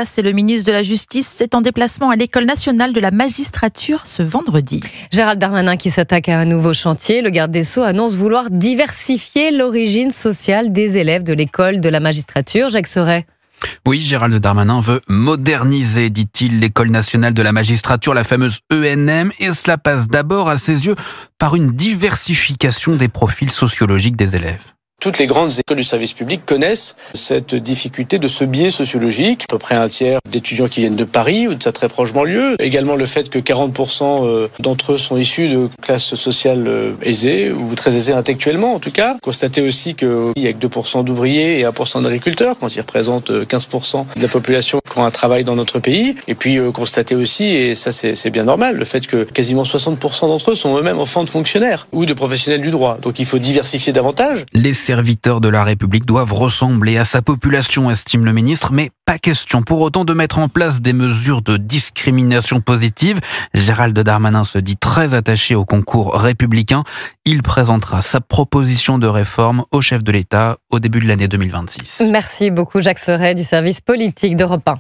C'est le ministre de la Justice, c'est en déplacement à l'École nationale de la magistrature ce vendredi. Gérald Darmanin qui s'attaque à un nouveau chantier. Le garde des Sceaux annonce vouloir diversifier l'origine sociale des élèves de l'École de la magistrature. Jacques Serret. Oui, Gérald Darmanin veut moderniser, dit-il, l'École nationale de la magistrature, la fameuse ENM, et cela passe d'abord, à ses yeux, par une diversification des profils sociologiques des élèves. Toutes les grandes écoles du service public connaissent cette difficulté de ce biais sociologique. À peu près un tiers d'étudiants qui viennent de Paris ou de sa très proche banlieue. Également le fait que 40% d'entre eux sont issus de classes sociales aisées ou très aisées intellectuellement en tout cas. Constatez aussi qu'il y a que 2% d'ouvriers et 1% d'agriculteurs quand ils représentent 15% de la population qui ont un travail dans notre pays. Et puis constatez aussi, et ça c'est bien normal, le fait que quasiment 60% d'entre eux sont eux-mêmes enfants de fonctionnaires ou de professionnels du droit. Donc il faut diversifier davantage. Les serviteurs de la République doivent ressembler à sa population, estime le ministre, mais pas question pour autant de mettre en place des mesures de discrimination positive. Gérald Darmanin se dit très attaché au concours républicain. Il présentera sa proposition de réforme au chef de l'État au début de l'année 2026. Merci beaucoup Jacques Serret du service politique d'Europe 1.